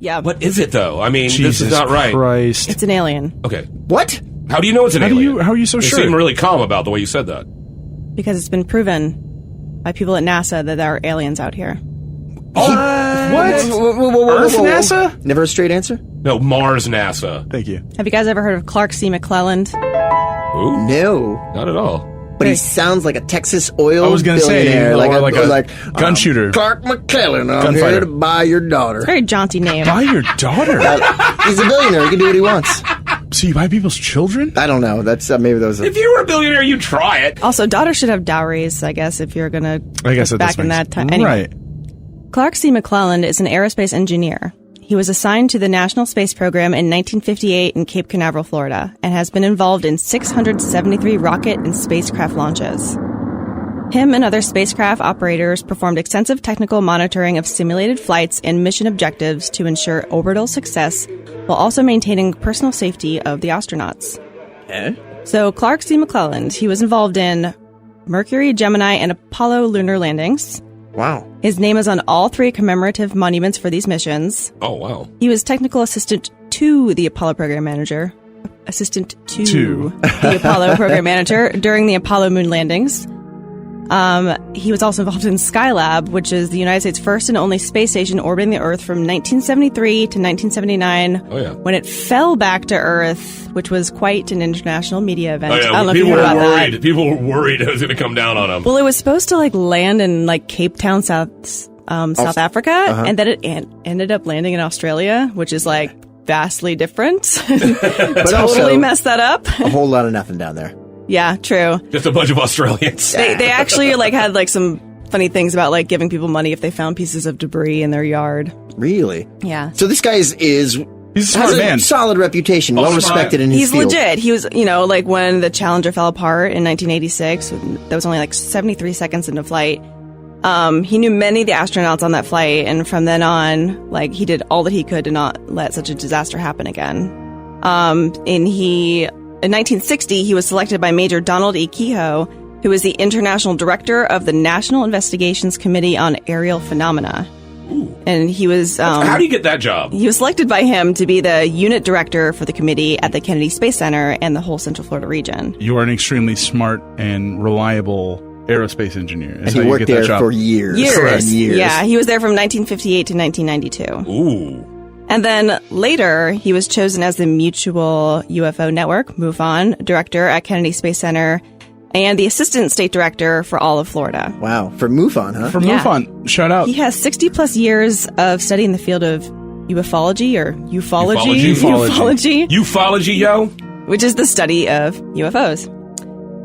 Yeah. What is it, though? I mean, Jesus this is not right. Christ. It's an alien. Okay. What? How do you know it's an alien? How are you so sure? You seem really calm about the way you said that. Because it's been proven by people at NASA that there are aliens out here. What? Earth NASA? Never a straight answer? No, Mars NASA. Thank you. Have you guys ever heard of Clark C. McClelland? Ooh, No. not at all. But he sounds like a Texas oil I was gonna say, billionaire. or like a gun shooter. Clark McClelland, I'm Gunfighter. here to buy your daughter. Very jaunty name. Buy your daughter? He's a billionaire. He can do what he wants. So you buy people's children? I don't know. That's maybe those. If you were a billionaire, you'd try it. Also, daughters should have dowries, I guess, if you're going to I guess back in that time. Anyway, Right. Clark C. McClelland is an aerospace engineer. He was assigned to the National Space Program in 1958 in Cape Canaveral, Florida, and has been involved in 673 rocket and spacecraft launches. Him and other spacecraft operators performed extensive technical monitoring of simulated flights and mission objectives to ensure orbital success while also maintaining personal safety of the astronauts. So Clark C. McClelland, he was involved in Mercury, Gemini, and Apollo lunar landings. Wow. His name is on all 3 commemorative monuments for these missions. Oh, wow. He was technical assistant to the Apollo program manager. Assistant to the Apollo program manager during the Apollo moon landings. He was also involved in Skylab, which is the United States' first and only space station orbiting the Earth from 1973 to 1979, when it fell back to Earth, which was quite an international media event. Oh, yeah. I don't know if you People heard were about worried. that. People were worried it was going to come down on them. Well, it was supposed to land in Cape Town, South Africa, and then it ended up landing in Australia, which is vastly different. But totally also, messed that up. a whole lot of nothing down there. Yeah, true. Just a bunch of Australians. They actually had some funny things about giving people money if they found pieces of debris in their yard. Really? Yeah. So this guy is He's a smart has man. a solid reputation, well respected in his He's field. legit. He was, when the Challenger fell apart in 1986, that was only 73 seconds into flight. He knew many of the astronauts on that flight, and from then on, he did all that he could to not let such a disaster happen again. In 1960, he was selected by Major Donald E. Kehoe, who was the International Director of the National Investigations Committee on Aerial Phenomena. Ooh. And he was... How do you get that job? He was selected by him to be the unit director for the committee at the Kennedy Space Center and the whole Central Florida region. You are an extremely smart and reliable aerospace engineer. And he worked there for years. Years. Years. Yeah, he was there from 1958 to 1992. Ooh. And then later, he was chosen as the Mutual UFO Network, MUFON, director at Kennedy Space Center, and the assistant state director for all of Florida. Wow. For MUFON, huh? For MUFON. Shout out. He has 60-plus years of study in the field of ufology or ufology. Ufology, yo. Which is the study of UFOs.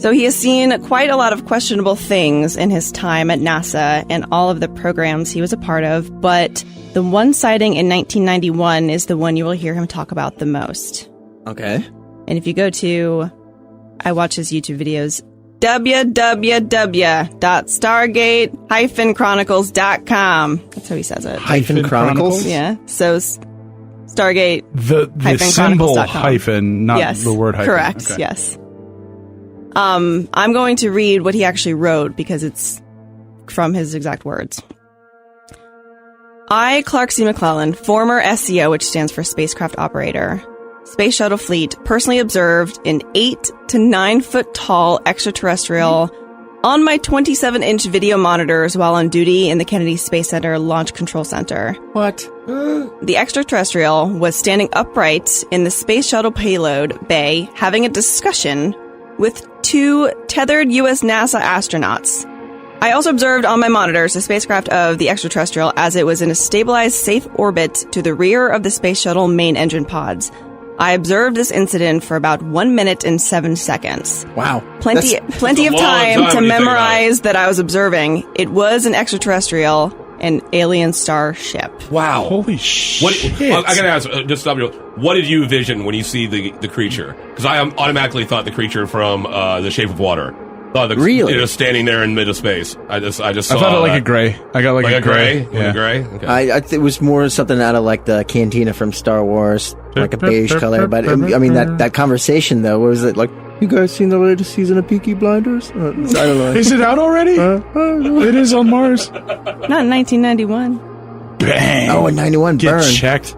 So he has seen quite a lot of questionable things in his time at NASA and all of the programs he was a part of, but the one sighting in 1991 is the one you will hear him talk about the most. Okay. And if you go to, I watch his YouTube videos, www.stargate-chronicles.com. That's how he says it. Hyphen Chronicles? Yeah. So Stargate. The symbol hyphen, not yes, the word hyphen. Correct. Okay. Yes. I'm going to read what he actually wrote because it's from his exact words. I, Clark C. McClelland, former SCO, which stands for Spacecraft Operator, Space Shuttle Fleet, personally observed an 8 to 9 foot tall extraterrestrial on my 27-inch video monitors while on duty in the Kennedy Space Center Launch Control Center. What? The extraterrestrial was standing upright in the Space Shuttle payload bay having a discussion with 2 tethered U.S. NASA astronauts. I also observed on my monitors the spacecraft of the extraterrestrial as it was in a stabilized, safe orbit to the rear of the Space Shuttle main engine pods. I observed this incident for about 1 minute and 7 seconds. Wow. Plenty of time to memorize that I was observing. It was an extraterrestrial, an alien starship. Wow. Holy shit. I gotta ask, just stop you. What did you envision when you see the creature? Because I automatically thought the creature from The Shape of Water. Really? Standing there in mid of space. I just saw I thought it like a gray. I got like a gray. Yeah. Yeah. A gray? Okay. I it was more something out of the cantina from Star Wars, like a beige color. But I mean, that conversation though, what was it like? You guys seen the latest season of Peaky Blinders? I don't know. Is it out already? It is on Mars. Not in 1991. Bang. Oh, in 91, Get burn. checked.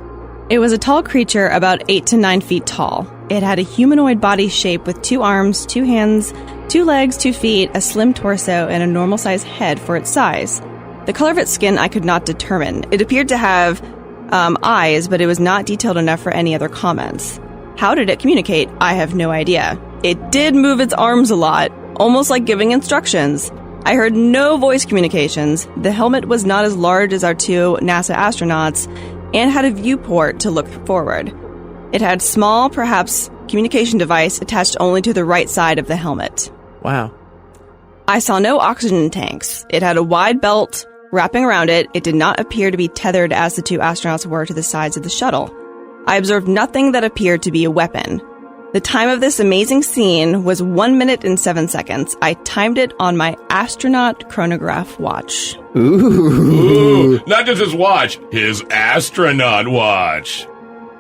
It was a tall creature about 8 to 9 feet tall. It had a humanoid body shape with 2 arms, 2 hands, 2 legs, 2 feet, a slim torso, and a normal-sized head for its size. The color of its skin I could not determine. It appeared to have eyes, but it was not detailed enough for any other comments. How did it communicate? I have no idea. It did move its arms a lot, almost like giving instructions. I heard no voice communications. The helmet was not as large as our 2 NASA astronauts and had a viewport to look forward. It had small, perhaps, communication device attached only to the right side of the helmet. Wow. I saw no oxygen tanks. It had a wide belt wrapping around it. It did not appear to be tethered as the 2 astronauts were to the sides of the shuttle. I observed nothing that appeared to be a weapon. The time of this amazing scene was 1 minute and 7 seconds. I timed it on my astronaut chronograph watch. Ooh. Not just his watch, his astronaut watch.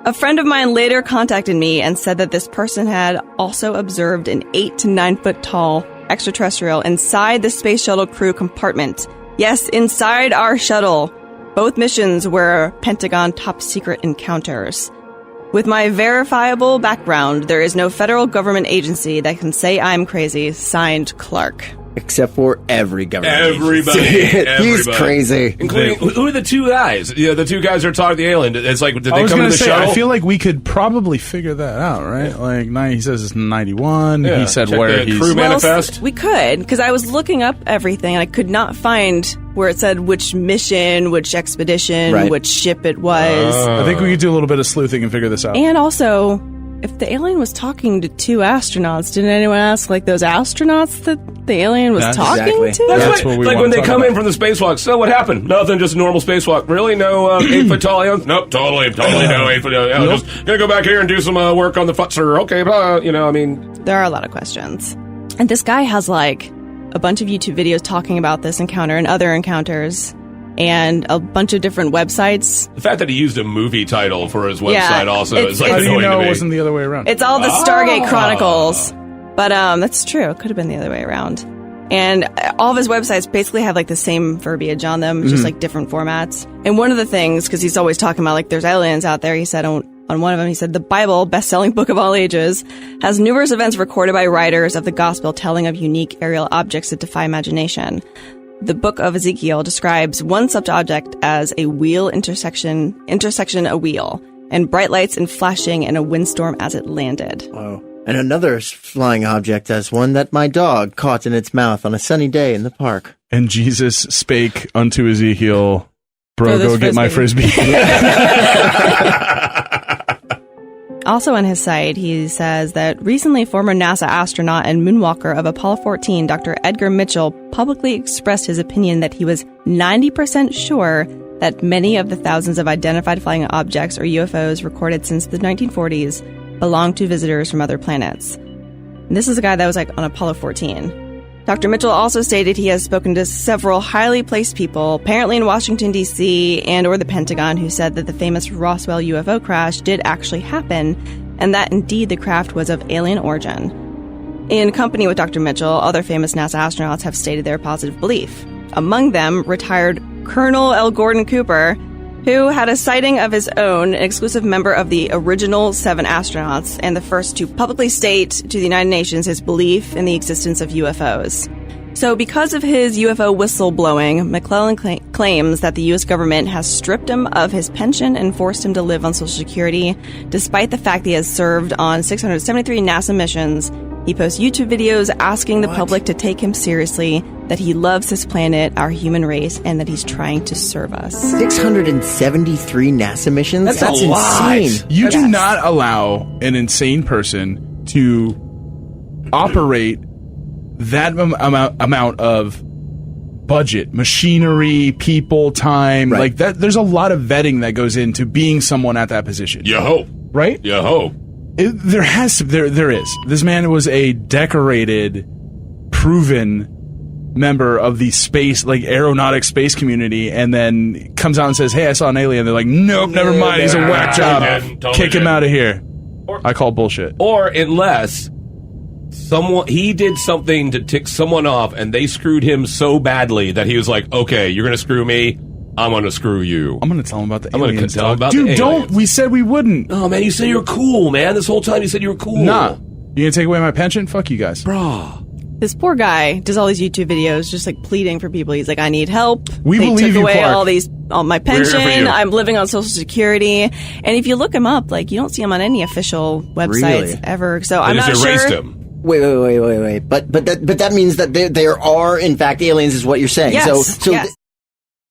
A friend of mine later contacted me and said that this person had also observed an 8 to 9 foot tall extraterrestrial inside the space shuttle crew compartment. Yes, inside our shuttle. Both missions were Pentagon top secret encounters. With my verifiable background, there is no federal government agency that can say I'm crazy. Signed, Clark. Except for every government. Everybody. He's crazy. Including, who are the 2 guys? Yeah, the 2 guys who are talking to the alien. It's like, did they come in the shuttle? I feel like we could probably figure that out, right? Yeah. Like, he says it's 91. Yeah. He said Check where the he's... crew manifest. We could, because I was looking up everything, and I could not find where it said which mission, which expedition, which ship it was. I think we could do a little bit of sleuthing and figure this out. And also, if the alien was talking to 2 astronauts, didn't anyone ask, like, those astronauts that the alien was talking to? That's what we like want when to they talk come about. in from the spacewalk. So what happened? Nothing, just a normal spacewalk. Really? No 8 foot tall aliens? Nope, totally no 8 foot. Nope. Just gonna go back here and do some work on the futzer. Okay, I mean, There are a lot of questions. And this guy has, like, a bunch of YouTube videos talking about this encounter and other encounters, and a bunch of different websites. the fact that he used a movie title for his website also is like How do you annoying know to it me. wasn't the other way around? It's all the Stargate Chronicles. But that's true. It could have been the other way around. And all of his websites basically have, like, the same verbiage on them, just, like, different formats. And one of the things, because he's always talking about, like, there's aliens out there, he said on one of them, he said, the Bible, best-selling book of all ages, has numerous events recorded by writers of the gospel telling of unique aerial objects that defy imagination. The book of Ezekiel describes one such object as a wheel intersection a wheel, and bright lights and flashing in a windstorm as it landed. Wow. And another flying object as one that my dog caught in its mouth on a sunny day in the park. And Jesus spake unto Ezekiel, bro, Throw this go get my frisbee. Also on his site, he says that recently former NASA astronaut and moonwalker of Apollo 14, Dr. Edgar Mitchell, publicly expressed his opinion that he was 90% sure that many of the thousands of identified flying objects, or UFOs, recorded since the 1940s belonged to visitors from other planets. And this is a guy that was, like, on Apollo 14. Dr. Mitchell also stated he has spoken to several highly placed people, apparently in Washington, D.C. and or the Pentagon, who said that the famous Roswell UFO crash did actually happen, and that indeed the craft was of alien origin. In company with Dr. Mitchell, other famous NASA astronauts have stated their positive belief. Among them, retired Colonel L. Gordon Cooper, who had a sighting of his own, an exclusive member of the original 7 astronauts, and the first to publicly state to the United Nations his belief in the existence of UFOs. So because of his UFO whistleblowing, McClelland claims that the U.S. government has stripped him of his pension and forced him to live on Social Security, despite the fact that he has served on 673 NASA missions. He posts YouTube videos asking the public to take him seriously, that he loves this planet, our human race, and that he's trying to serve us. 673 NASA missions? That's a lot. insane. You do not allow an insane person to operate that amount of budget, machinery, people, time. Right. Like that. There's a lot of vetting that goes into being someone at that position. You hope. Right? You hope. There is. This man was a decorated, proven member of the space, like aeronautic space community, and then comes out and says, "Hey, I saw an alien." They're like, "Nope, never mind. He's a whack job. Kick him out of here." I call bullshit. Or unless he did something to tick someone off, and they screwed him so badly that he was like, "Okay, you're gonna screw me. I'm gonna screw you. I'm gonna tell him about the I'm gonna aliens. tell him about Dude, the don't. aliens. We said we wouldn't. Oh, man, you said you were cool, man. This whole time you said you were cool. Nah. You gonna take away my pension? Fuck you guys. Brah. This poor guy does all these YouTube videos just like pleading for people. He's like, I need help. We they believe took you, away Clark. all my here for pension. you. I'm living on Social Security. And if you look him up, like you don't see him on any official websites Really? ever. So They I'm just not erased sure. him. Wait. But that means that there are in fact aliens, is what you're saying. Yes, So yes.